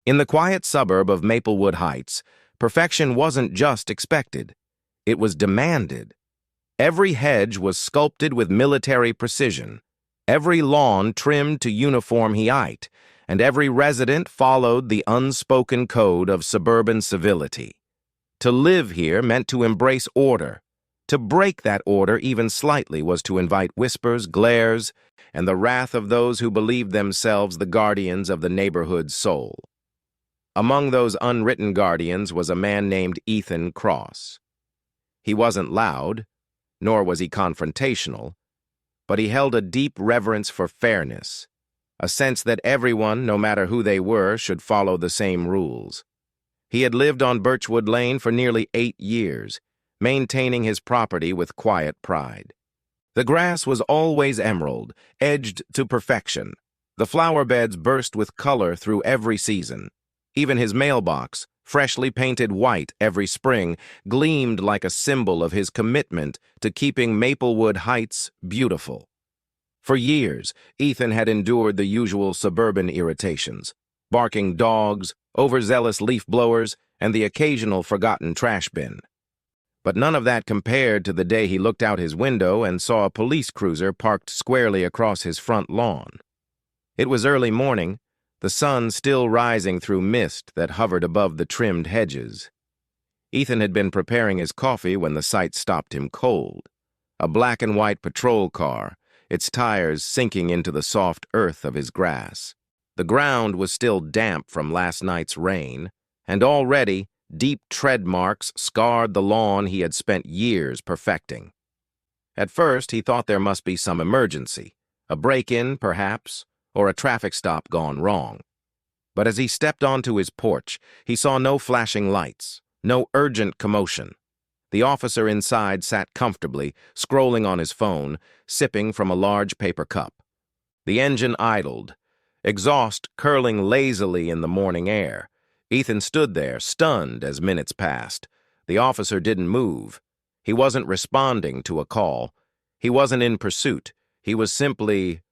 In the quiet suburb of Maplewood Heights, perfection wasn't just expected, it was demanded. Every hedge was sculpted with military precision, every lawn trimmed to uniform height, and every resident followed the unspoken code of suburban civility. To live here meant to embrace order. To break that order even slightly was to invite whispers, glares, and the wrath of those who believed themselves the guardians of the neighborhood's soul. Among those unwritten guardians was a man named Ethan Cross. He wasn't loud, nor was he confrontational, but he held a deep reverence for fairness, a sense that everyone, no matter who they were, should follow the same rules. He had lived on Birchwood Lane for nearly 8 years, maintaining his property with quiet pride. The grass was always emerald, edged to perfection. The flower beds burst with color through every season. Even his mailbox, freshly painted white every spring, gleamed like a symbol of his commitment to keeping Maplewood Heights beautiful. For years, Ethan had endured the usual suburban irritations: barking dogs, overzealous leaf blowers, and the occasional forgotten trash bin. But none of that compared to the day he looked out his window and saw a police cruiser parked squarely across his front lawn. It was early morning, the sun still rising through mist that hovered above the trimmed hedges. Ethan had been preparing his coffee when the sight stopped him cold. A black and white patrol car, its tires sinking into the soft earth of his grass. The ground was still damp from last night's rain, and already deep tread marks scarred the lawn he had spent years perfecting. At first, he thought there must be some emergency, a break-in, perhaps, or a traffic stop gone wrong. But as he stepped onto his porch, he saw no flashing lights, no urgent commotion. The officer inside sat comfortably, scrolling on his phone, sipping from a large paper cup. The engine idled, exhaust curling lazily in the morning air. Ethan stood there, stunned as minutes passed. The officer didn't move. He wasn't responding to a call. He wasn't in pursuit. He was simply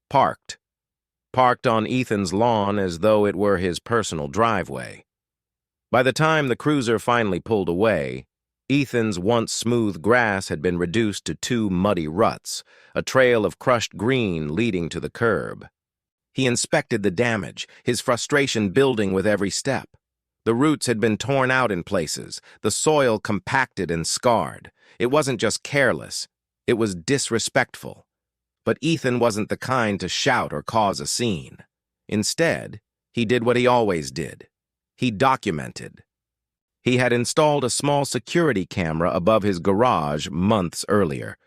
parked. Parked on Ethan's lawn as though it were his personal driveway. By the time the cruiser finally pulled away, Ethan's once smooth grass had been reduced to 2 muddy ruts, a trail of crushed green leading to the curb. He inspected the damage, his frustration building with every step. The roots had been torn out in places, the soil compacted and scarred. It wasn't just careless, it was disrespectful. But Ethan wasn't the kind to shout or cause a scene. Instead, he did what he always did. He documented. He had installed a small security camera above his garage months earlier,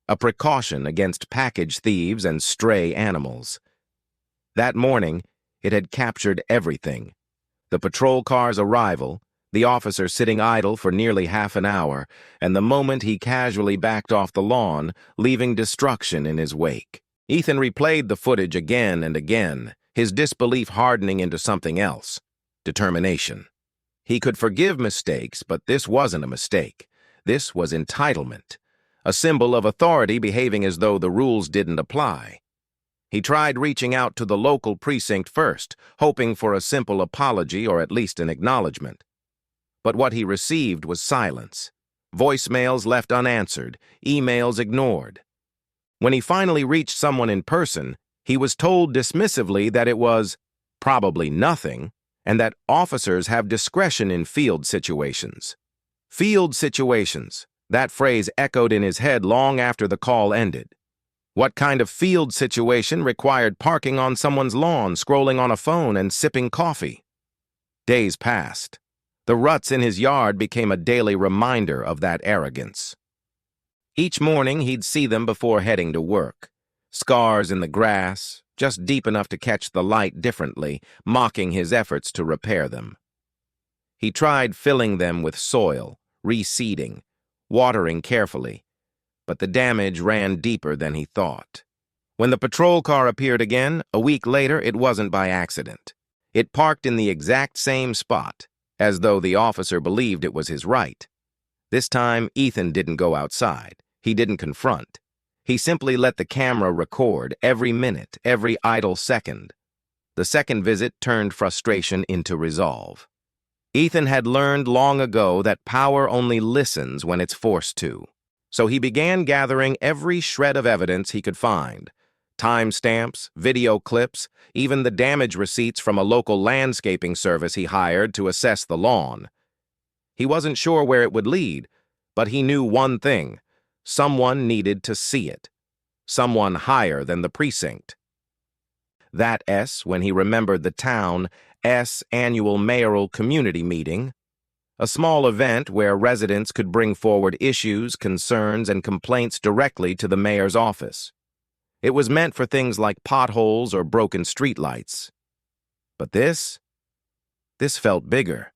a precaution against package thieves and stray animals. That morning, it had captured everything: the patrol car's arrival, the officer sitting idle for nearly half an hour, and the moment he casually backed off the lawn, leaving destruction in his wake. Ethan replayed the footage again and again, his disbelief hardening into something else: determination. He could forgive mistakes, but this wasn't a mistake. This was entitlement, a symbol of authority behaving as though the rules didn't apply. He tried reaching out to the local precinct first, hoping for a simple apology or at least an acknowledgement. But what he received was silence. Voicemails left unanswered, emails ignored. When he finally reached someone in person, he was told dismissively that it was probably nothing, and that officers have discretion in field situations. Field situations. That phrase echoed in his head long after the call ended. What kind of field situation required parking on someone's lawn, scrolling on a phone, and sipping coffee? Days passed. The ruts in his yard became a daily reminder of that arrogance. Each morning he'd see them before heading to work. Scars in the grass, just deep enough to catch the light differently, mocking his efforts to repair them. He tried filling them with soil, reseeding, watering carefully, but the damage ran deeper than he thought. When the patrol car appeared again, a week later, it wasn't by accident. It parked in the exact same spot, as though the officer believed it was his right. This time, Ethan didn't go outside. He didn't confront. He simply let the camera record every minute, every idle second. The second visit turned frustration into resolve. Ethan had learned long ago that power only listens when it's forced to. So he began gathering every shred of evidence he could find. Timestamps, video clips, even the damage receipts from a local landscaping service he hired to assess the lawn. He wasn't sure where it would lead, but he knew one thing: someone needed to see it. Someone higher than the precinct. That when he remembered the town's annual mayoral community meeting, a small event where residents could bring forward issues, concerns, and complaints directly to the mayor's office. It was meant for things like potholes or broken streetlights. But this felt bigger.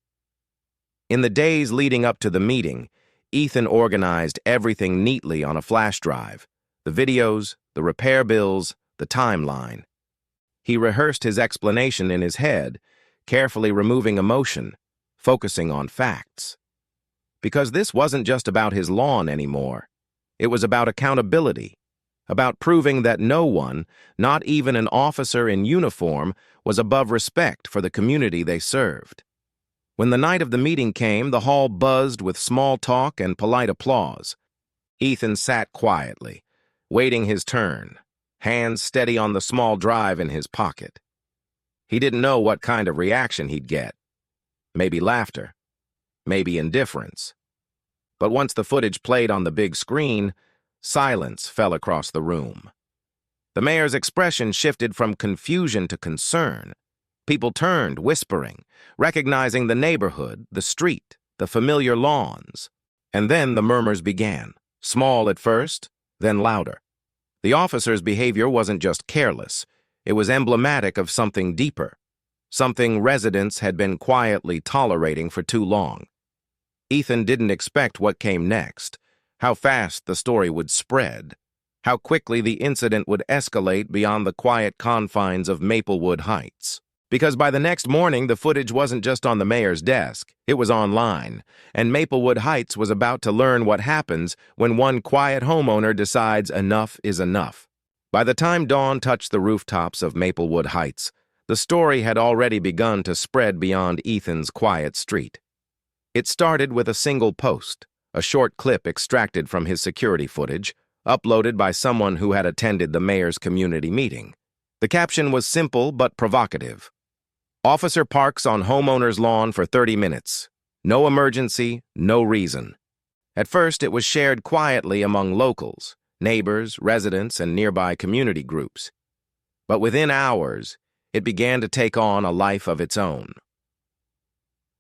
In the days leading up to the meeting, Ethan organized everything neatly on a flash drive: the videos, the repair bills, the timeline. He rehearsed his explanation in his head, carefully removing emotion, focusing on facts. Because this wasn't just about his lawn anymore. It was about accountability, about proving that no one, not even an officer in uniform, was above respect for the community they served. When the night of the meeting came, the hall buzzed with small talk and polite applause. Ethan sat quietly, waiting his turn, hands steady on the small drive in his pocket. He didn't know what kind of reaction he'd get. Maybe laughter, maybe indifference. But once the footage played on the big screen, silence fell across the room. The mayor's expression shifted from confusion to concern. People turned, whispering, recognizing the neighborhood, the street, the familiar lawns. And then the murmurs began, small at first, then louder. The officer's behavior wasn't just careless. It was emblematic of something deeper, something residents had been quietly tolerating for too long. Ethan didn't expect what came next, how fast the story would spread, how quickly the incident would escalate beyond the quiet confines of Maplewood Heights. Because by the next morning, the footage wasn't just on the mayor's desk, it was online, and Maplewood Heights was about to learn what happens when one quiet homeowner decides enough is enough. By the time dawn touched the rooftops of Maplewood Heights, the story had already begun to spread beyond Ethan's quiet street. It started with a single post, a short clip extracted from his security footage, uploaded by someone who had attended the mayor's community meeting. The caption was simple but provocative. Officer parks on homeowner's lawn for 30 minutes. No emergency, no reason. At first, it was shared quietly among locals, neighbors, residents, and nearby community groups. But within hours, it began to take on a life of its own.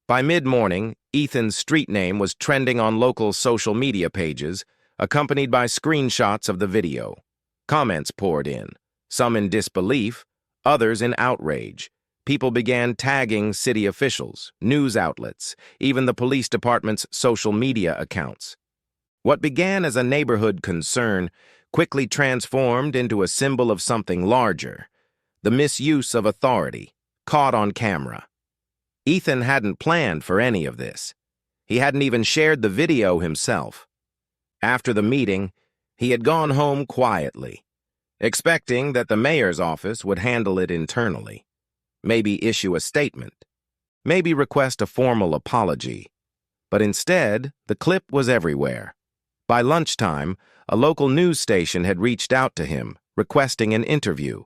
By mid-morning, Ethan's street name was trending on local social media pages, accompanied by screenshots of the video. Comments poured in, some in disbelief, others in outrage. People began tagging city officials, news outlets, even the police department's social media accounts. What began as a neighborhood concern quickly transformed into a symbol of something larger: the misuse of authority, caught on camera. Ethan hadn't planned for any of this. He hadn't even shared the video himself. After the meeting, he had gone home quietly, expecting that the mayor's office would handle it internally. Maybe issue a statement, maybe request a formal apology. But instead, the clip was everywhere. By lunchtime, a local news station had reached out to him, requesting an interview.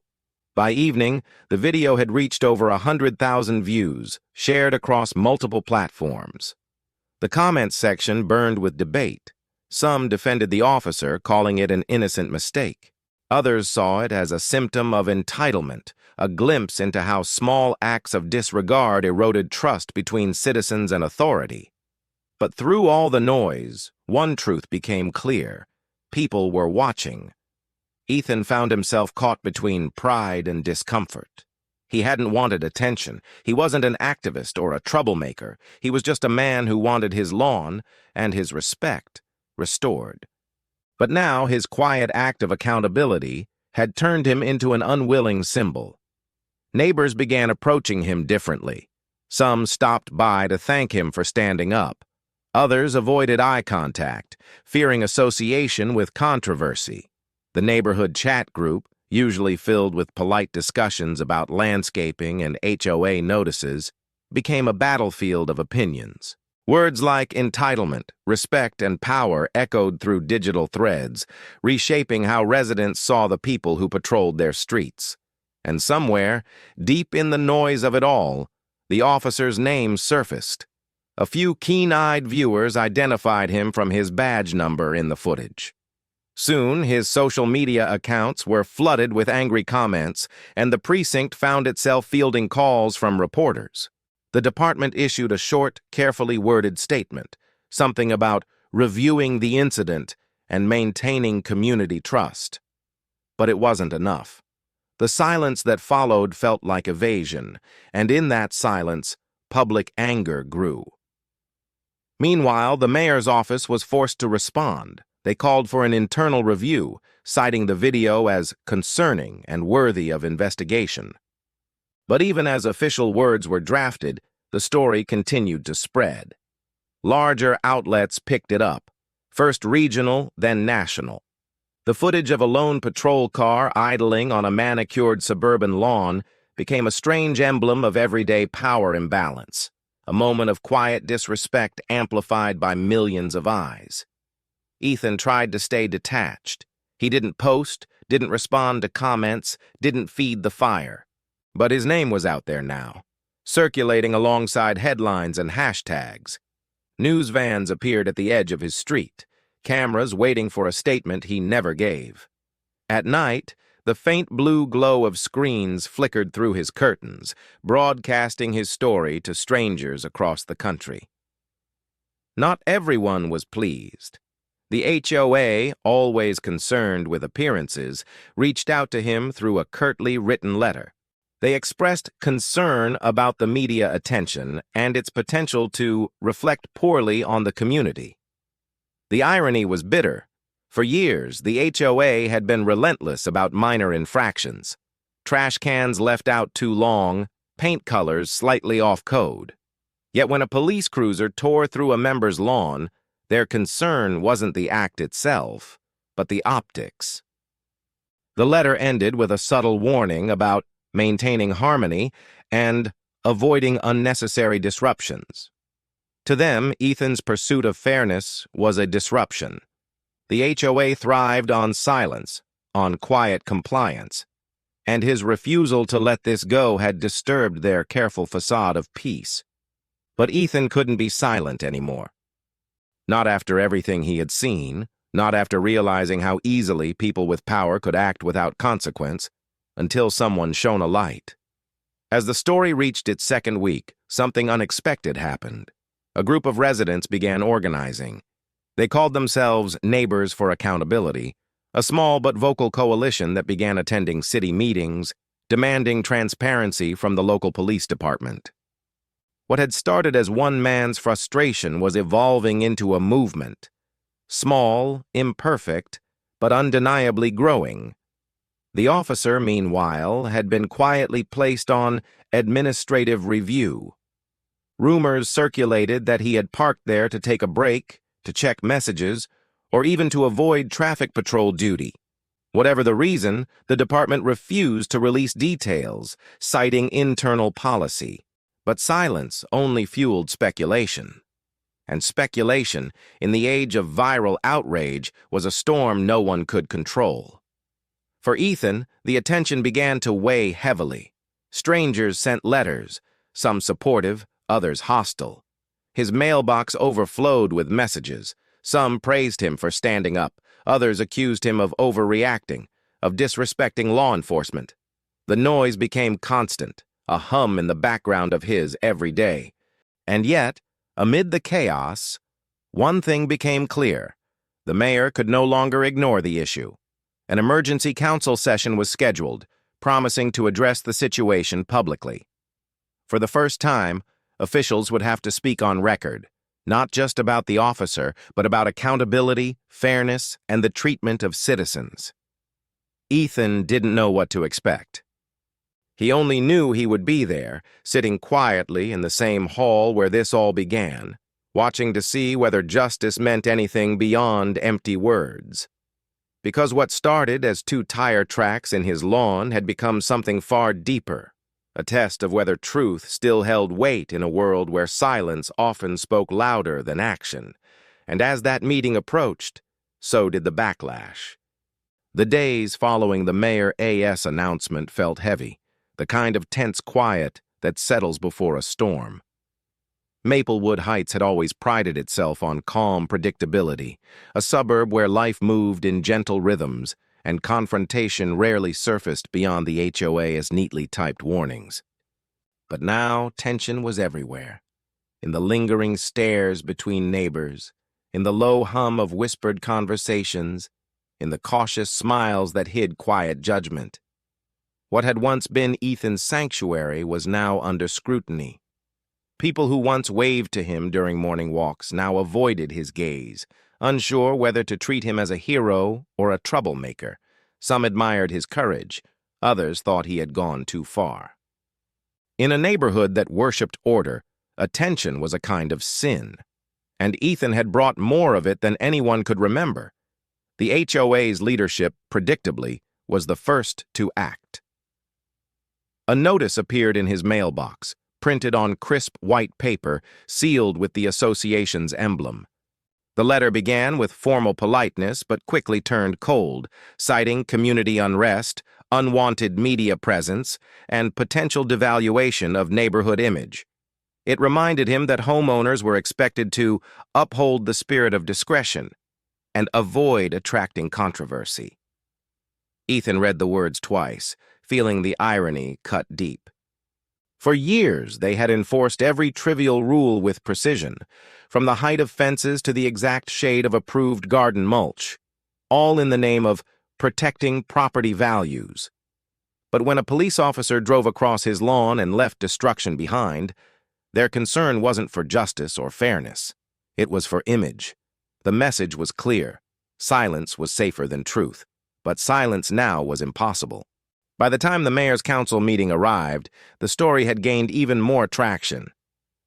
By evening, the video had reached over 100,000 views, shared across multiple platforms. The comments section burned with debate. Some defended the officer, calling it an innocent mistake. Others saw it as a symptom of entitlement, a glimpse into how small acts of disregard eroded trust between citizens and authority. But through all the noise, one truth became clear: people were watching. Ethan found himself caught between pride and discomfort. He hadn't wanted attention. He wasn't an activist or a troublemaker. He was just a man who wanted his lawn and his respect restored. But now his quiet act of accountability had turned him into an unwilling symbol. Neighbors began approaching him differently. Some stopped by to thank him for standing up. Others avoided eye contact, fearing association with controversy. The neighborhood chat group, usually filled with polite discussions about landscaping and HOA notices, became a battlefield of opinions. Words like entitlement, respect, and power echoed through digital threads, reshaping how residents saw the people who patrolled their streets. And somewhere, deep in the noise of it all, the officer's name surfaced. A few keen-eyed viewers identified him from his badge number in the footage. Soon, his social media accounts were flooded with angry comments, and the precinct found itself fielding calls from reporters. The department issued a short, carefully worded statement, something about reviewing the incident and maintaining community trust. But it wasn't enough. The silence that followed felt like evasion, and in that silence, public anger grew. Meanwhile, the mayor's office was forced to respond. They called for an internal review, citing the video as concerning and worthy of investigation. But even as official words were drafted, the story continued to spread. Larger outlets picked it up, first regional, then national. The footage of a lone patrol car idling on a manicured suburban lawn became a strange emblem of everyday power imbalance, a moment of quiet disrespect amplified by millions of eyes. Ethan tried to stay detached. He didn't post, didn't respond to comments, didn't feed the fire. But his name was out there now, circulating alongside headlines and hashtags. News vans appeared at the edge of his street, cameras waiting for a statement he never gave. At night, the faint blue glow of screens flickered through his curtains, broadcasting his story to strangers across the country. Not everyone was pleased. The HOA, always concerned with appearances, reached out to him through a curtly written letter. They expressed concern about the media attention and its potential to reflect poorly on the community. The irony was bitter. For years, the HOA had been relentless about minor infractions. Trash cans left out too long, paint colors slightly off code. Yet when a police cruiser tore through a member's lawn, their concern wasn't the act itself, but the optics. The letter ended with a subtle warning about maintaining harmony and avoiding unnecessary disruptions. To them, Ethan's pursuit of fairness was a disruption. The HOA thrived on silence, on quiet compliance, and his refusal to let this go had disturbed their careful facade of peace. But Ethan couldn't be silent anymore. Not after everything he had seen, not after realizing how easily people with power could act without consequence, until someone shone a light. As the story reached its second week, something unexpected happened. A group of residents began organizing. They called themselves Neighbors for Accountability, a small but vocal coalition that began attending city meetings, demanding transparency from the local police department. What had started as one man's frustration was evolving into a movement. Small, imperfect, but undeniably growing. The officer, meanwhile, had been quietly placed on administrative review. Rumors circulated that he had parked there to take a break, to check messages, or even to avoid traffic patrol duty. Whatever the reason, the department refused to release details, citing internal policy. But silence only fueled speculation. And speculation, in the age of viral outrage, was a storm no one could control. For Ethan, the attention began to weigh heavily. Strangers sent letters, some supportive, others hostile. His mailbox overflowed with messages. Some praised him for standing up, others accused him of overreacting, of disrespecting law enforcement. The noise became constant, a hum in the background of his every day. And yet, amid the chaos, one thing became clear. The mayor could no longer ignore the issue. An emergency council session was scheduled, promising to address the situation publicly. For the first time, officials would have to speak on record, not just about the officer, but about accountability, fairness, and the treatment of citizens. Ethan didn't know what to expect. He only knew he would be there, sitting quietly in the same hall where this all began, watching to see whether justice meant anything beyond empty words. because what started as 2 tire tracks in his lawn had become something far deeper, a test of whether truth still held weight in a world where silence often spoke louder than action. And as that meeting approached, so did the backlash. The days following the Mayor A.S. announcement felt heavy, the kind of tense quiet that settles before a storm. Maplewood Heights had always prided itself on calm predictability, a suburb where life moved in gentle rhythms and confrontation rarely surfaced beyond the HOA as neatly typed warnings. But now tension was everywhere, in the lingering stares between neighbors, in the low hum of whispered conversations, in the cautious smiles that hid quiet judgment. What had once been Ethan's sanctuary was now under scrutiny. People who once waved to him during morning walks now avoided his gaze, unsure whether to treat him as a hero or a troublemaker. Some admired his courage, others thought he had gone too far. In a neighborhood that worshipped order, attention was a kind of sin, and Ethan had brought more of it than anyone could remember. The HOA's leadership, predictably, was the first to act. A notice appeared in his mailbox, printed on crisp white paper, sealed with the association's emblem. The letter began with formal politeness but quickly turned cold, citing community unrest, unwanted media presence, and potential devaluation of neighborhood image. It reminded him that homeowners were expected to uphold the spirit of discretion and avoid attracting controversy. Ethan read the words twice, feeling the irony cut deep. For years, they had enforced every trivial rule with precision, from the height of fences to the exact shade of approved garden mulch, all in the name of protecting property values. But when a police officer drove across his lawn and left destruction behind, their concern wasn't for justice or fairness. It was for image. The message was clear. Silence was safer than truth. But silence now was impossible. By the time the mayor's council meeting arrived, the story had gained even more traction.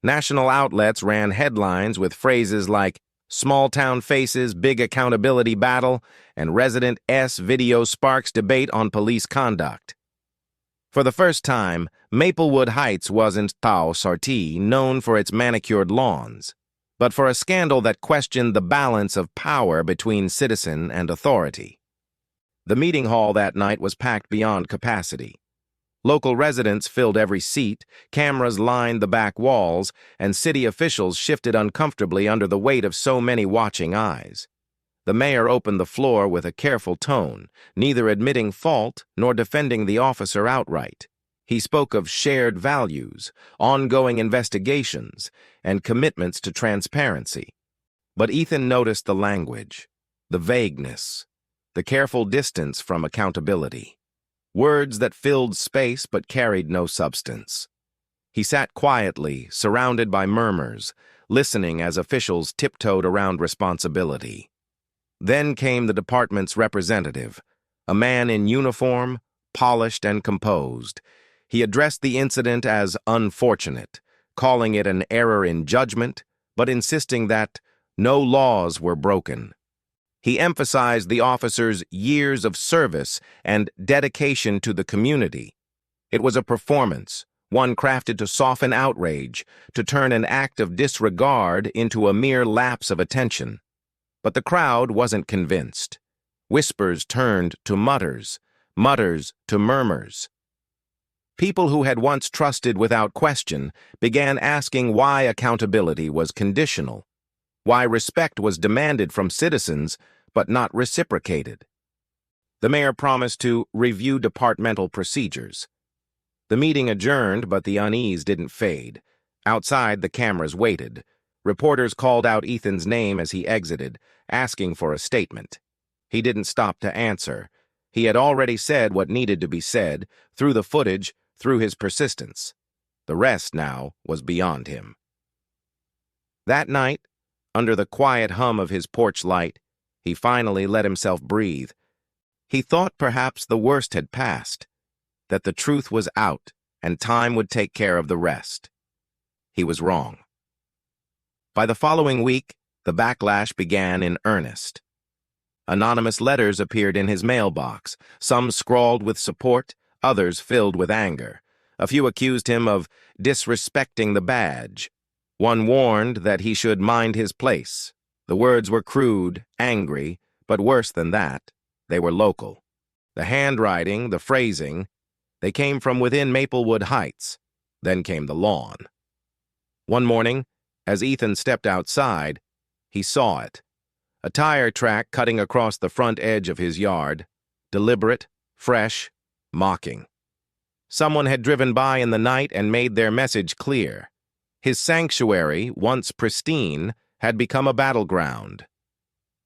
National outlets ran headlines with phrases like "small-town faces, big accountability battle," and "Resident S video sparks debate on police conduct." For the first time, Maplewood Heights wasn't Tau Sarti, known for its manicured lawns, but for a scandal that questioned the balance of power between citizen and authority. The meeting hall that night was packed beyond capacity. Local residents filled every seat, cameras lined the back walls, and city officials shifted uncomfortably under the weight of so many watching eyes. The mayor opened the floor with a careful tone, neither admitting fault nor defending the officer outright. He spoke of shared values, ongoing investigations, and commitments to transparency. But Ethan noticed the language, the vagueness, the careful distance from accountability. Words that filled space but carried no substance. He sat quietly, surrounded by murmurs, listening as officials tiptoed around responsibility. Then came the department's representative, a man in uniform, polished and composed. He addressed the incident as unfortunate, calling it an error in judgment, but insisting that no laws were broken. He emphasized the officer's years of service and dedication to the community. It was a performance, one crafted to soften outrage, to turn an act of disregard into a mere lapse of attention. But the crowd wasn't convinced. Whispers turned to mutters, mutters to murmurs. People who had once trusted without question began asking why accountability was conditional, why respect was demanded from citizens but not reciprocated. The mayor promised to review departmental procedures. The meeting adjourned, but the unease didn't fade. Outside, the cameras waited. Reporters called out Ethan's name as he exited, asking for a statement. He didn't stop to answer. He had already said what needed to be said, through the footage, through his persistence. The rest now was beyond him. That night, under the quiet hum of his porch light, he finally let himself breathe. He thought perhaps the worst had passed, that the truth was out and time would take care of the rest. He was wrong. By the following week, the backlash began in earnest. Anonymous letters appeared in his mailbox, some scrawled with support, others filled with anger. A few accused him of disrespecting the badge. One warned that he should mind his place. The words were crude, angry, but worse than that, they were local. The handwriting, the phrasing, they came from within Maplewood Heights. Then came the lawn. One morning, as Ethan stepped outside, he saw it. A tire track cutting across the front edge of his yard, deliberate, fresh, mocking. Someone had driven by in the night and made their message clear. His sanctuary, once pristine, had become a battleground.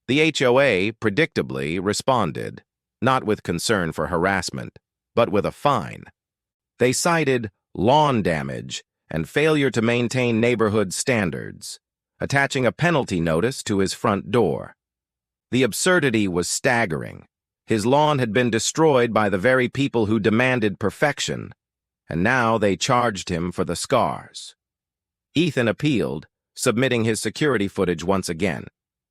The HOA, predictably, responded, not with concern for harassment, but with a fine. They cited lawn damage and failure to maintain neighborhood standards, attaching a penalty notice to his front door. The absurdity was staggering. His lawn had been destroyed by the very people who demanded perfection, and now they charged him for the scars. Ethan appealed, submitting his security footage once again,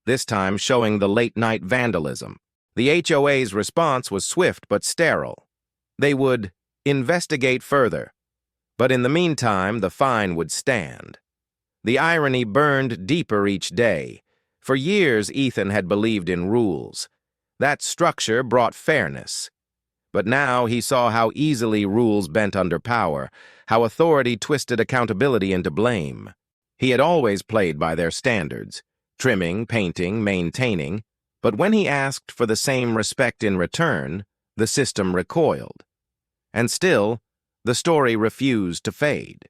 this time showing the late-night vandalism. The HOA's response was swift but sterile. They would investigate further, but in the meantime, the fine would stand. The irony burned deeper each day. For years, Ethan had believed in rules. That structure brought fairness. But now he saw how easily rules bent under power, how authority twisted accountability into blame. He had always played by their standards, trimming, painting, maintaining, but when he asked for the same respect in return, the system recoiled. And still, the story refused to fade.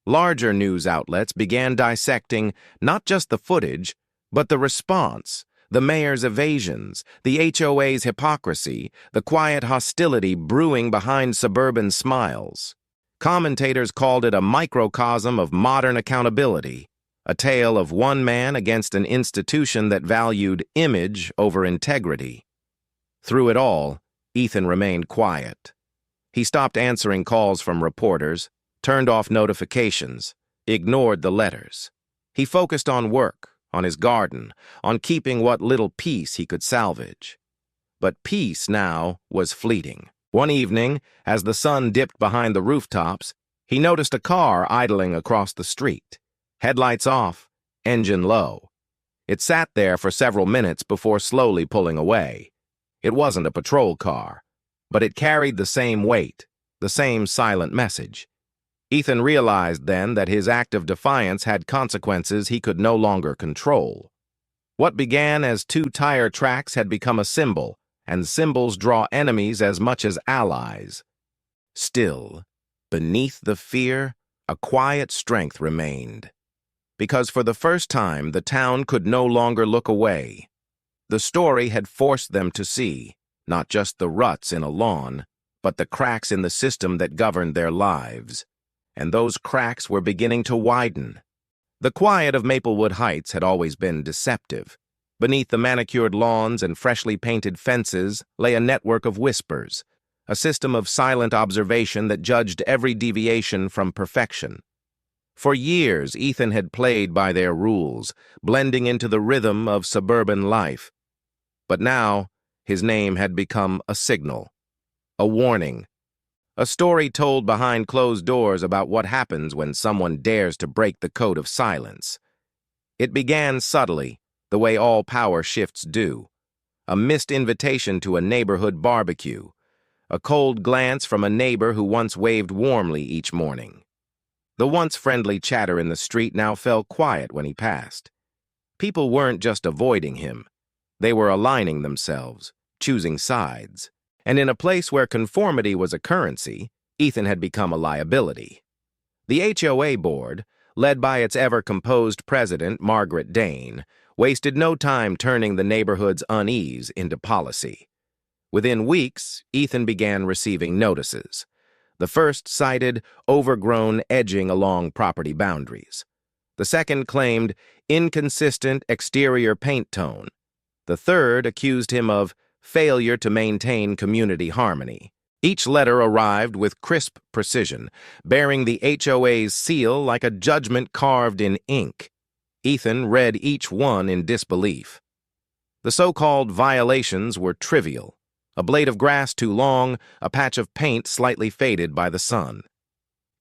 Larger news outlets began dissecting not just the footage, but the response, the mayor's evasions, the HOA's hypocrisy, the quiet hostility brewing behind suburban smiles. Commentators called it a microcosm of modern accountability, a tale of one man against an institution that valued image over integrity. Through it all, Ethan remained quiet. He stopped answering calls from reporters, turned off notifications, ignored the letters. He focused on work, on his garden, on keeping what little peace he could salvage. But peace now was fleeting. One evening, as the sun dipped behind the rooftops, he noticed a car idling across the street. Headlights off, engine low. It sat there for several minutes before slowly pulling away. It wasn't a patrol car, but it carried the same weight, the same silent message. Ethan realized then that his act of defiance had consequences he could no longer control. What began as two tire tracks had become a symbol, and symbols draw enemies as much as allies. Still, beneath the fear, a quiet strength remained. Because for the first time, the town could no longer look away. The story had forced them to see, not just the ruts in a lawn, but the cracks in the system that governed their lives. And those cracks were beginning to widen. The quiet of Maplewood Heights had always been deceptive. Beneath the manicured lawns and freshly painted fences lay a network of whispers, a system of silent observation that judged every deviation from perfection. For years, Ethan had played by their rules, blending into the rhythm of suburban life. But now, his name had become a signal, a warning, a story told behind closed doors about what happens when someone dares to break the code of silence. It began subtly, the way all power shifts do. A missed invitation to a neighborhood barbecue, a cold glance from a neighbor who once waved warmly each morning. The once friendly chatter in the street now fell quiet when he passed. People weren't just avoiding him. They were aligning themselves, choosing sides. And in a place where conformity was a currency, Ethan had become a liability. The HOA board, led by its ever-composed president, Margaret Dane, wasted no time turning the neighborhood's unease into policy. Within weeks, Ethan began receiving notices. The first cited overgrown edging along property boundaries. The second claimed inconsistent exterior paint tone. The third accused him of failure to maintain community harmony. Each letter arrived with crisp precision, bearing the HOA's seal like a judgment carved in ink. Ethan read each one in disbelief. The so-called violations were trivial. A blade of grass too long, a patch of paint slightly faded by the sun.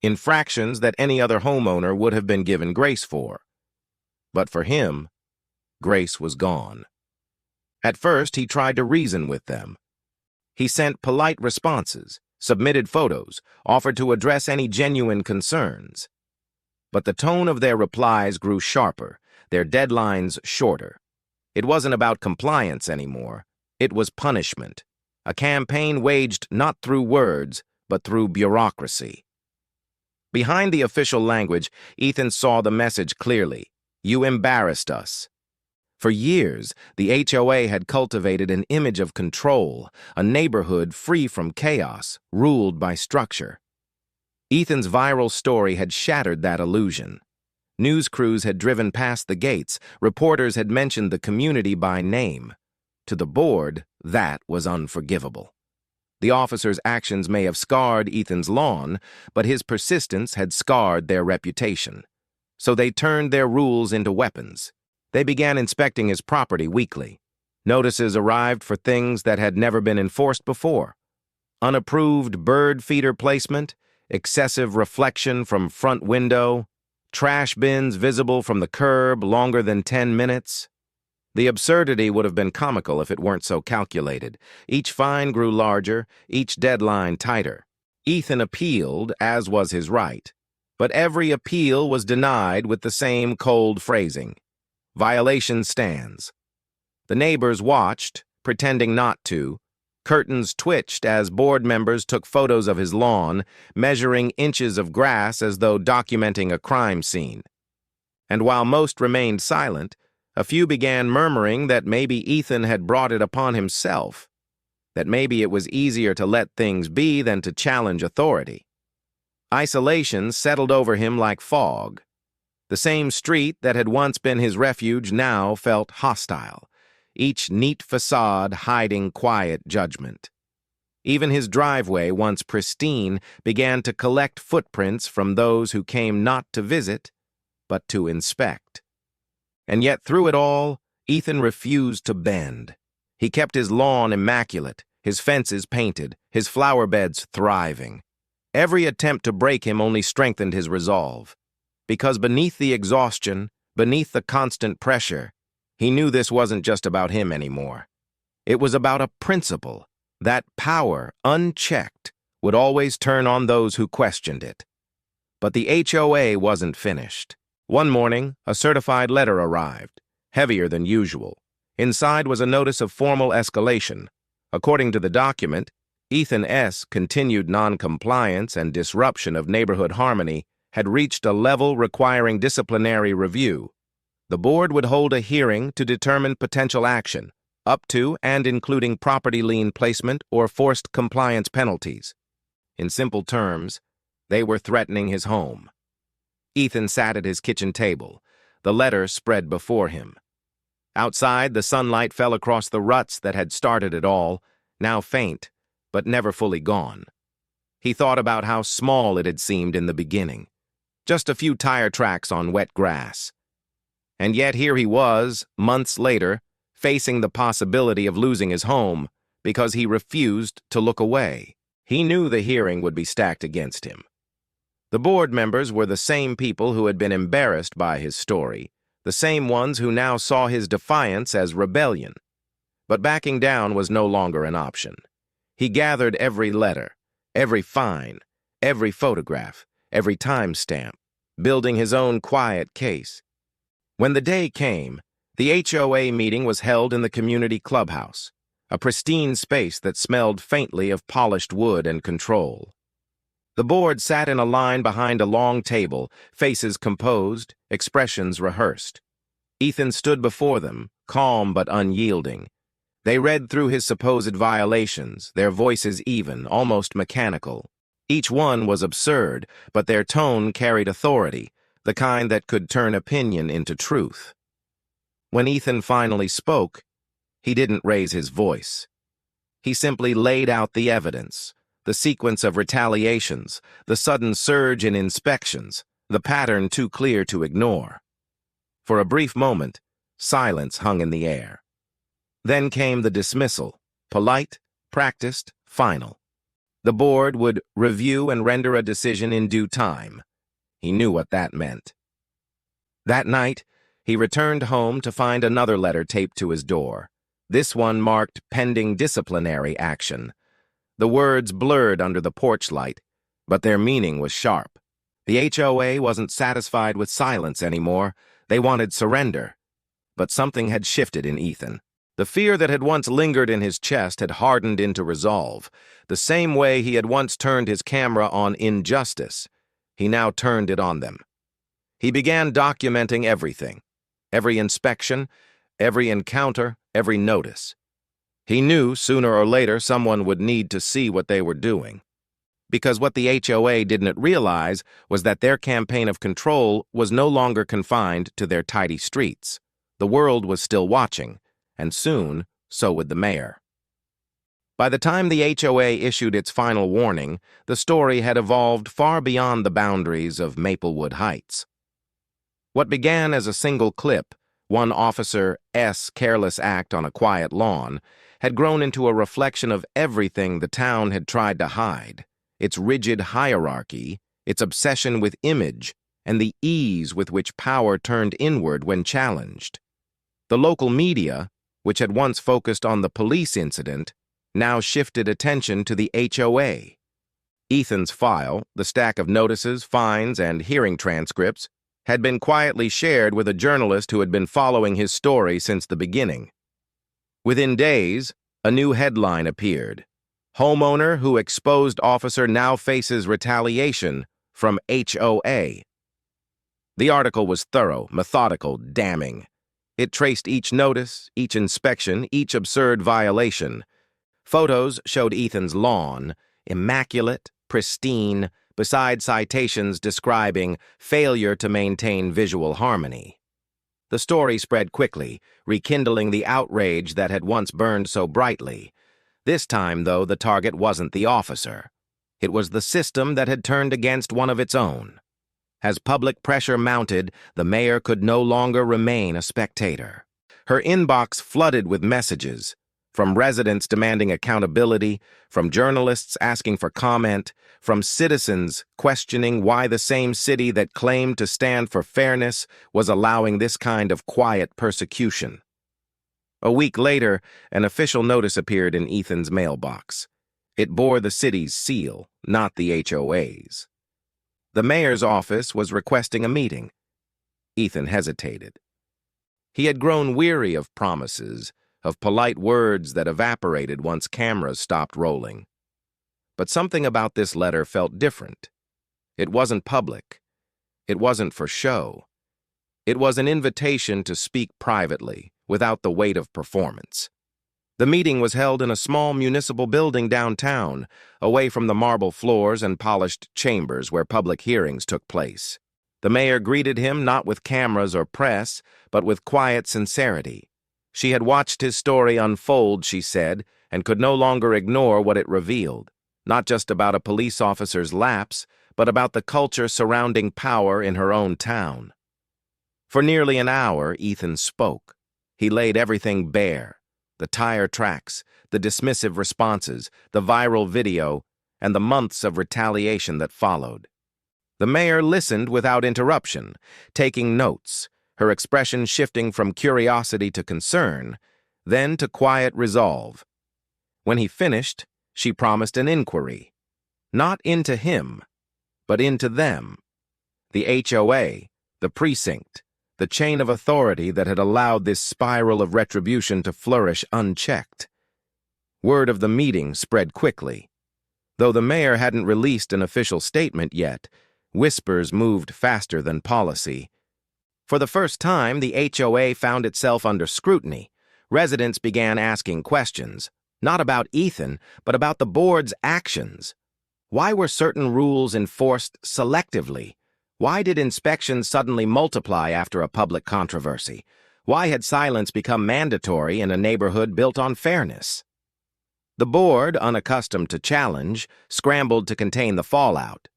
Infractions that any other homeowner would have been given grace for. But for him, grace was gone. At first, he tried to reason with them. He sent polite responses, submitted photos, offered to address any genuine concerns. But the tone of their replies grew sharper, their deadlines shorter. It wasn't about compliance anymore. It was punishment. A campaign waged not through words, but through bureaucracy. Behind the official language, Ethan saw the message clearly. You embarrassed us. For years, the HOA had cultivated an image of control, a neighborhood free from chaos, ruled by structure. Ethan's viral story had shattered that illusion. News crews had driven past the gates, reporters had mentioned the community by name. To the board, that was unforgivable. The officers' actions may have scarred Ethan's lawn, but his persistence had scarred their reputation. So they turned their rules into weapons. They began inspecting his property weekly. Notices arrived for things that had never been enforced before. Unapproved bird feeder placement, excessive reflection from front window, trash bins visible from the curb longer than 10 minutes. The absurdity would have been comical if it weren't so calculated. Each fine grew larger, each deadline tighter. Ethan appealed, as was his right. But every appeal was denied with the same cold phrasing. Violation stands. The neighbors watched, pretending not to. Curtains twitched as board members took photos of his lawn, measuring inches of grass as though documenting a crime scene. And while most remained silent, a few began murmuring that maybe Ethan had brought it upon himself, that maybe it was easier to let things be than to challenge authority. Isolation settled over him like fog. The same street that had once been his refuge now felt hostile, each neat facade hiding quiet judgment. Even his driveway, once pristine, began to collect footprints from those who came not to visit, but to inspect. And yet through it all, Ethan refused to bend. He kept his lawn immaculate, his fences painted, his flower beds thriving. Every attempt to break him only strengthened his resolve. Because beneath the exhaustion, beneath the constant pressure, he knew this wasn't just about him anymore. It was about a principle. That power, unchecked, would always turn on those who questioned it. But the HOA wasn't finished. One morning, a certified letter arrived, heavier than usual. Inside was a notice of formal escalation. According to the document, Ethan S.'s continued non-compliance and disruption of neighborhood harmony had reached a level requiring disciplinary review. The board would hold a hearing to determine potential action, up to and including property lien placement or forced compliance penalties. In simple terms, they were threatening his home. Ethan sat at his kitchen table, the letter spread before him. Outside, the sunlight fell across the ruts that had started it all, now faint, but never fully gone. He thought about how small it had seemed in the beginning. Just a few tire tracks on wet grass. And yet here he was, months later, facing the possibility of losing his home because he refused to look away. He knew the hearing would be stacked against him. The board members were the same people who had been embarrassed by his story, the same ones who now saw his defiance as rebellion. But backing down was no longer an option. He gathered every letter, every fine, every photograph, every timestamp, building his own quiet case. When the day came, the HOA meeting was held in the community clubhouse, a pristine space that smelled faintly of polished wood and control. The board sat in a line behind a long table, faces composed, expressions rehearsed. Ethan stood before them, calm but unyielding. They read through his supposed violations, their voices even, almost mechanical. Each one was absurd, but their tone carried authority, the kind that could turn opinion into truth. When Ethan finally spoke, he didn't raise his voice. He simply laid out the evidence, the sequence of retaliations, the sudden surge in inspections, the pattern too clear to ignore. For a brief moment, silence hung in the air. Then came the dismissal, polite, practiced, final. The board would review and render a decision in due time. He knew what that meant. That night, he returned home to find another letter taped to his door. This one marked pending disciplinary action. The words blurred under the porch light, but their meaning was sharp. The HOA wasn't satisfied with silence anymore. They wanted surrender. But something had shifted in Ethan. The fear that had once lingered in his chest had hardened into resolve. The same way he had once turned his camera on injustice, he now turned it on them. He began documenting everything. Every inspection, every encounter, every notice. He knew sooner or later someone would need to see what they were doing. Because what the HOA didn't realize was that their campaign of control was no longer confined to their tidy streets. The world was still watching, and soon, so would the mayor. By the time the HOA issued its final warning, the story had evolved far beyond the boundaries of Maplewood Heights. What began as a single clip, one officer's careless act on a quiet lawn, had grown into a reflection of everything the town had tried to hide: its rigid hierarchy, its obsession with image, and the ease with which power turned inward when challenged. The local media, which had once focused on the police incident, now shifted attention to the HOA. Ethan's file, the stack of notices, fines, and hearing transcripts, had been quietly shared with a journalist who had been following his story since the beginning. Within days, a new headline appeared: "Homeowner who exposed officer now faces retaliation from HOA." The article was thorough, methodical, damning. It traced each notice, each inspection, each absurd violation. Photos showed Ethan's lawn, immaculate, pristine, beside citations describing failure to maintain visual harmony. The story spread quickly, rekindling the outrage that had once burned so brightly. This time, though, the target wasn't the officer. It was the system that had turned against one of its own. As public pressure mounted, the mayor could no longer remain a spectator. Her inbox flooded with messages, from residents demanding accountability, from journalists asking for comment, from citizens questioning why the same city that claimed to stand for fairness was allowing this kind of quiet persecution. A week later, an official notice appeared in Ethan's mailbox. It bore the city's seal, not the HOA's. The mayor's office was requesting a meeting. Ethan hesitated. He had grown weary of promises, of polite words that evaporated once cameras stopped rolling. But something about this letter felt different. It wasn't public. It wasn't for show. It was an invitation to speak privately, without the weight of performance. The meeting was held in a small municipal building downtown, away from the marble floors and polished chambers where public hearings took place. The mayor greeted him not with cameras or press, but with quiet sincerity. She had watched his story unfold, she said, and could no longer ignore what it revealed, not just about a police officer's lapse, but about the culture surrounding power in her own town. For nearly an hour, Ethan spoke. He laid everything bare: the tire tracks, the dismissive responses, the viral video, and the months of retaliation that followed. The mayor listened without interruption, taking notes, her expression shifting from curiosity to concern, then to quiet resolve. When he finished, she promised an inquiry, not into him, but into them, the HOA, the precinct, the chain of authority that had allowed this spiral of retribution to flourish unchecked. Word of the meeting spread quickly. Though the mayor hadn't released an official statement yet, whispers moved faster than policy. For the first time, the HOA found itself under scrutiny. Residents began asking questions, not about Ethan, but about the board's actions. Why were certain rules enforced selectively? Why did inspections suddenly multiply after a public controversy? Why had silence become mandatory in a neighborhood built on fairness? The board, unaccustomed to challenge, scrambled to contain the fallout.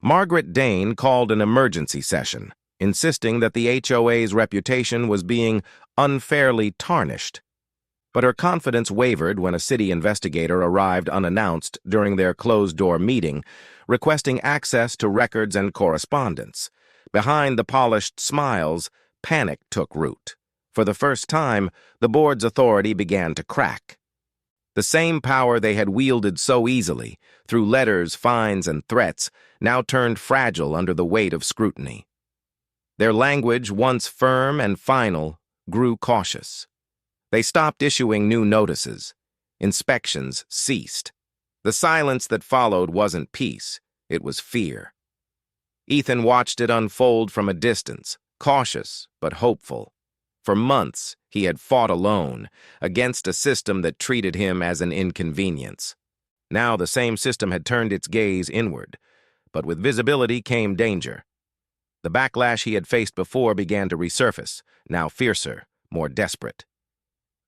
Margaret Dane called an emergency session, insisting that the HOA's reputation was being unfairly tarnished. But her confidence wavered when a city investigator arrived unannounced during their closed-door meeting, requesting access to records and correspondence. Behind the polished smiles, panic took root. For the first time, the board's authority began to crack. The same power they had wielded so easily, through letters, fines, and threats, now turned fragile under the weight of scrutiny. Their language, once firm and final, grew cautious. They stopped issuing new notices. Inspections ceased. The silence that followed wasn't peace, it was fear. Ethan watched it unfold from a distance, cautious but hopeful. For months, he had fought alone, against a system that treated him as an inconvenience. Now the same system had turned its gaze inward, but with visibility came danger. The backlash he had faced before began to resurface, now fiercer, more desperate.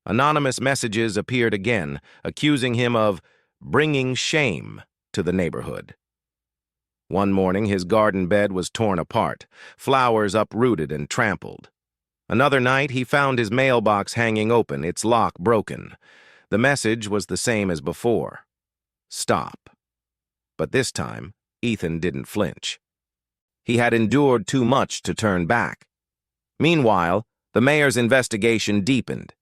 Anonymous messages appeared again, accusing him of bringing shame to the neighborhood. One morning, his garden bed was torn apart, flowers uprooted and trampled. Another night, he found his mailbox hanging open, its lock broken. The message was the same as before. Stop. But this time, Ethan didn't flinch. He had endured too much to turn back. Meanwhile, the mayor's investigation deepened.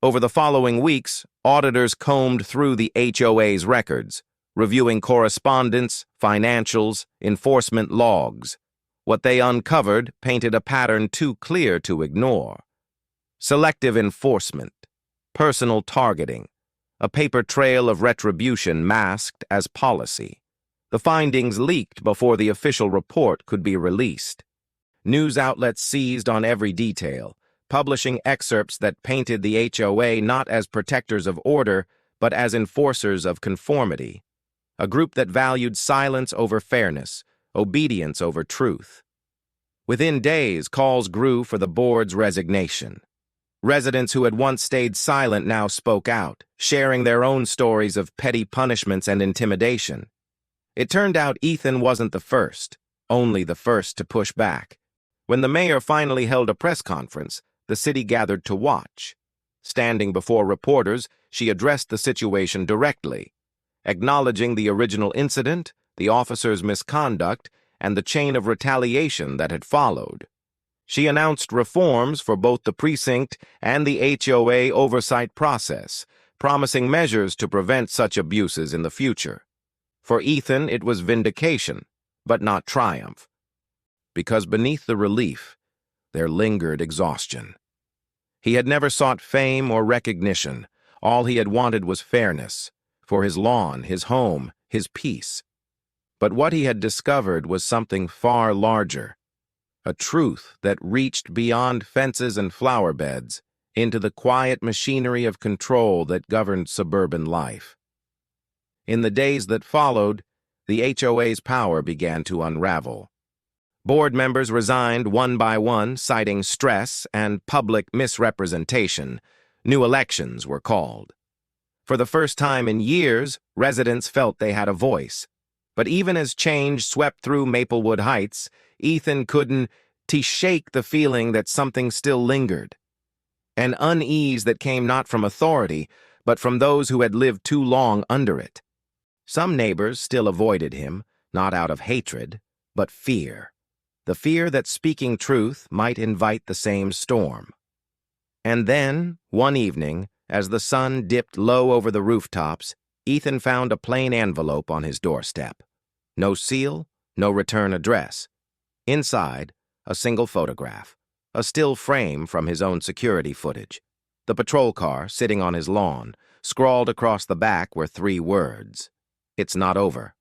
Over the following weeks, auditors combed through the HOA's records, reviewing correspondence, financials, enforcement logs. What they uncovered painted a pattern too clear to ignore. Selective enforcement, personal targeting, a paper trail of retribution masked as policy. The findings leaked before the official report could be released. News outlets seized on every detail, publishing excerpts that painted the HOA not as protectors of order, but as enforcers of conformity. A group that valued silence over fairness, obedience over truth. Within days, calls grew for the board's resignation. Residents who had once stayed silent now spoke out, sharing their own stories of petty punishments and intimidation. It turned out Ethan wasn't the first, only the first to push back. When the mayor finally held a press conference, the city gathered to watch. Standing before reporters, she addressed the situation directly, acknowledging the original incident, the officer's misconduct, and the chain of retaliation that had followed. She announced reforms for both the precinct and the HOA oversight process, promising measures to prevent such abuses in the future. For Ethan, it was vindication, but not triumph. Because beneath the relief, there lingered exhaustion. He had never sought fame or recognition. All he had wanted was fairness, for his lawn, his home, his peace. But what he had discovered was something far larger, a truth that reached beyond fences and flower beds into the quiet machinery of control that governed suburban life. In the days that followed, the HOA's power began to unravel. Board members resigned one by one, citing stress and public misrepresentation. New elections were called. For the first time in years, residents felt they had a voice. But even as change swept through Maplewood Heights, Ethan couldn't shake the feeling that something still lingered. An unease that came not from authority, but from those who had lived too long under it. Some neighbors still avoided him, not out of hatred, but fear. The fear that speaking truth might invite the same storm. And then, one evening, as the sun dipped low over the rooftops, Ethan found a plain envelope on his doorstep. No seal, no return address. Inside, a single photograph, a still frame from his own security footage. The patrol car, sitting on his lawn, scrawled across the back were 3 words. It's not over.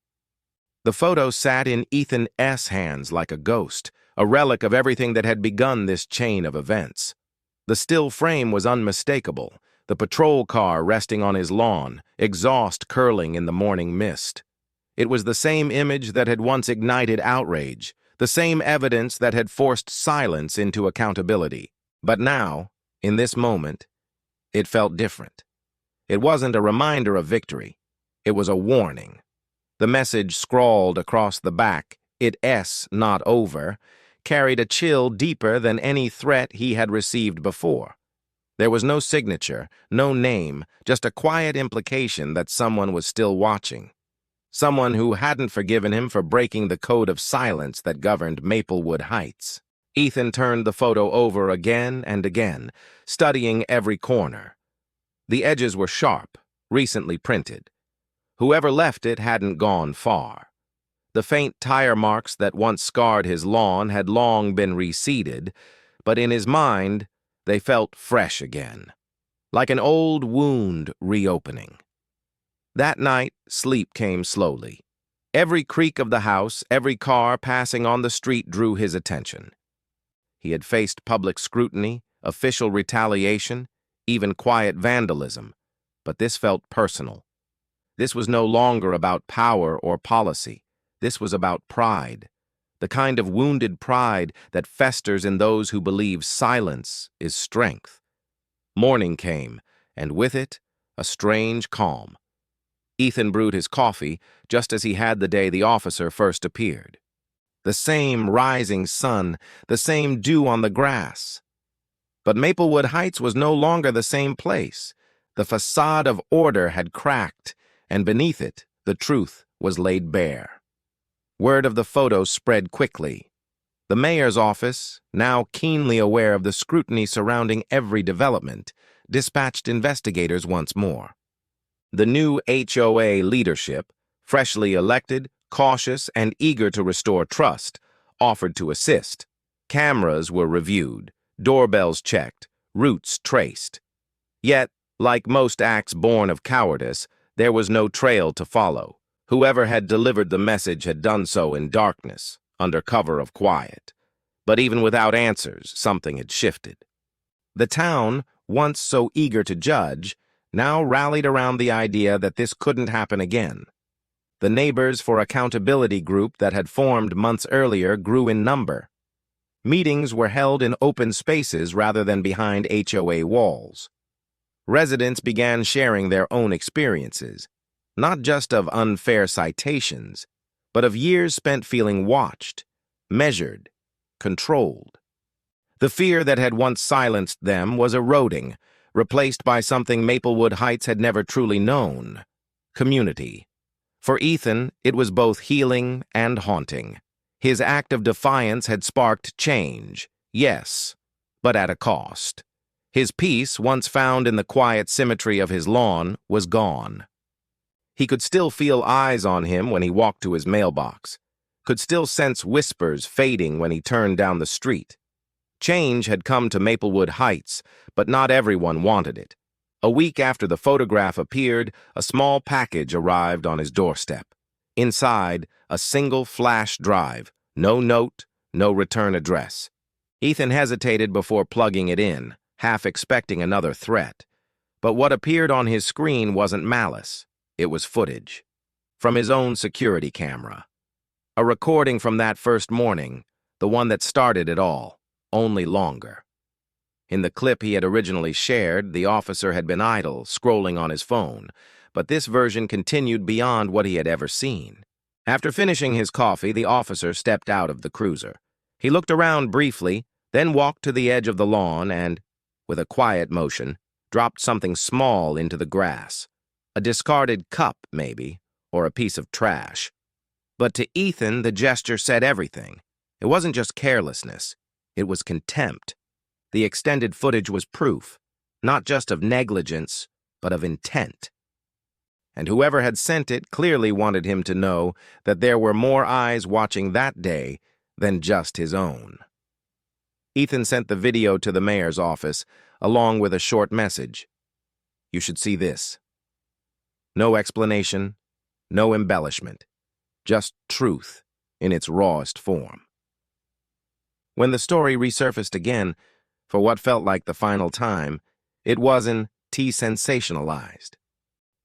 The photo sat in Ethan S. hands like a ghost, a relic of everything that had begun this chain of events. The still frame was unmistakable, the patrol car resting on his lawn, exhaust curling in the morning mist. It was the same image that had once ignited outrage, the same evidence that had forced silence into accountability. But now, in this moment, it felt different. It wasn't a reminder of victory. It was a warning. The message scrawled across the back, "It's not over," carried a chill deeper than any threat he had received before. There was no signature, no name, just a quiet implication that someone was still watching. Someone who hadn't forgiven him for breaking the code of silence that governed Maplewood Heights. Ethan turned the photo over again and again, studying every corner. The edges were sharp, recently printed. Whoever left it hadn't gone far. The faint tire marks that once scarred his lawn had long been reseeded, but in his mind, they felt fresh again, like an old wound reopening. That night, sleep came slowly. Every creak of the house, every car passing on the street drew his attention. He had faced public scrutiny, official retaliation, even quiet vandalism, but this felt personal. This was no longer about power or policy. This was about pride, the kind of wounded pride that festers in those who believe silence is strength. Morning came, and with it, a strange calm. Ethan brewed his coffee just as he had the day the officer first appeared. The same rising sun, the same dew on the grass. But Maplewood Heights was no longer the same place. The facade of order had cracked, and beneath it, the truth was laid bare. Word of the photo spread quickly. The mayor's office, now keenly aware of the scrutiny surrounding every development, dispatched investigators once more. The new HOA leadership, freshly elected, cautious, and eager to restore trust, offered to assist. Cameras were reviewed, doorbells checked, routes traced. Yet, like most acts born of cowardice, there was no trail to follow. Whoever had delivered the message had done so in darkness, under cover of quiet. But even without answers, something had shifted. The town, once so eager to judge, now rallied around the idea that this couldn't happen again. The Neighbors for Accountability group that had formed months earlier grew in number. Meetings were held in open spaces rather than behind HOA walls. Residents began sharing their own experiences, not just of unfair citations, but of years spent feeling watched, measured, controlled. The fear that had once silenced them was eroding, replaced by something Maplewood Heights had never truly known: community. For Ethan, it was both healing and haunting. His act of defiance had sparked change, yes, but at a cost. His peace, once found in the quiet symmetry of his lawn, was gone. He could still feel eyes on him when he walked to his mailbox, could still sense whispers fading when he turned down the street. Change had come to Maplewood Heights, but not everyone wanted it. A week after the photograph appeared, a small package arrived on his doorstep. Inside, a single flash drive, no note, no return address. Ethan hesitated before plugging it in, half expecting another threat. But what appeared on his screen wasn't malice. It was footage. From his own security camera. A recording from that first morning, the one that started it all, only longer. In the clip he had originally shared, the officer had been idle, scrolling on his phone, but this version continued beyond what he had ever seen. After finishing his coffee, the officer stepped out of the cruiser. He looked around briefly, then walked to the edge of the lawn and, with a quiet motion, dropped something small into the grass. A discarded cup, maybe, or a piece of trash. But to Ethan, the gesture said everything. It wasn't just carelessness. It was contempt. The extended footage was proof, not just of negligence, but of intent. And whoever had sent it clearly wanted him to know that there were more eyes watching that day than just his own. Ethan sent the video to the mayor's office, along with a short message. You should see this. No explanation, no embellishment, just truth in its rawest form. When the story resurfaced again, for what felt like the final time, it wasn't sensationalized.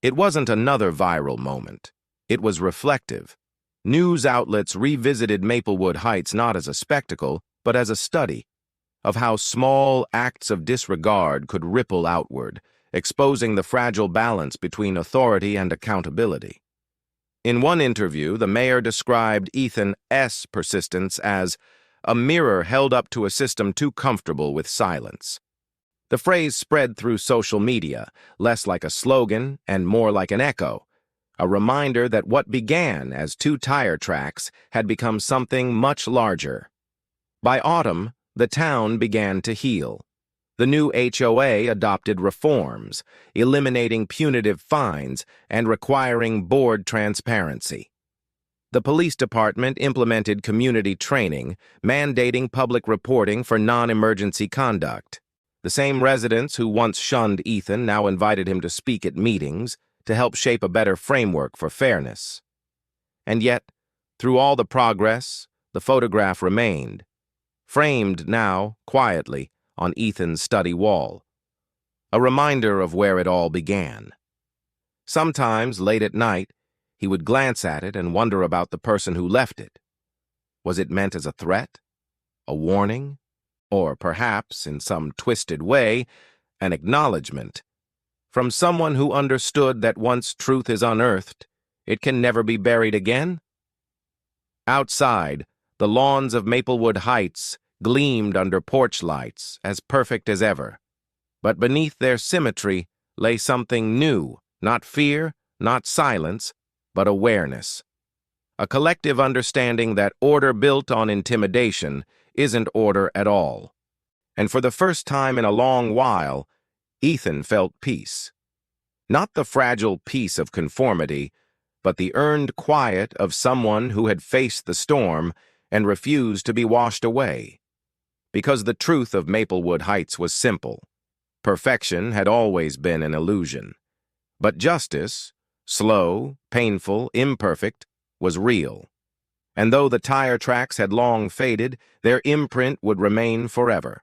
It wasn't another viral moment. It was reflective. News outlets revisited Maplewood Heights not as a spectacle, but as a study of how small acts of disregard could ripple outward, exposing the fragile balance between authority and accountability. In one interview, the mayor described Ethan's persistence as a mirror held up to a system too comfortable with silence. The phrase spread through social media, less like a slogan and more like an echo, a reminder that what began as two tire tracks had become something much larger. By autumn, the town began to heal. The new HOA adopted reforms, eliminating punitive fines and requiring board transparency. The police department implemented community training, mandating public reporting for non-emergency conduct. The same residents who once shunned Ethan now invited him to speak at meetings to help shape a better framework for fairness. And yet, through all the progress, the photograph remained, framed now, quietly, on Ethan's study wall, a reminder of where it all began. Sometimes, late at night, he would glance at it and wonder about the person who left it. Was it meant as a threat, a warning, or perhaps, in some twisted way, an acknowledgement from someone who understood that once truth is unearthed, it can never be buried again? Outside, the lawns of Maplewood Heights gleamed under porch lights, as perfect as ever. But beneath their symmetry lay something new, not fear, not silence, but awareness. A collective understanding that order built on intimidation isn't order at all. And for the first time in a long while, Ethan felt peace. Not the fragile peace of conformity, but the earned quiet of someone who had faced the storm and refused to be washed away. Because the truth of Maplewood Heights was simple. Perfection had always been an illusion. But justice, slow, painful, imperfect, was real. And though the tire tracks had long faded, their imprint would remain forever.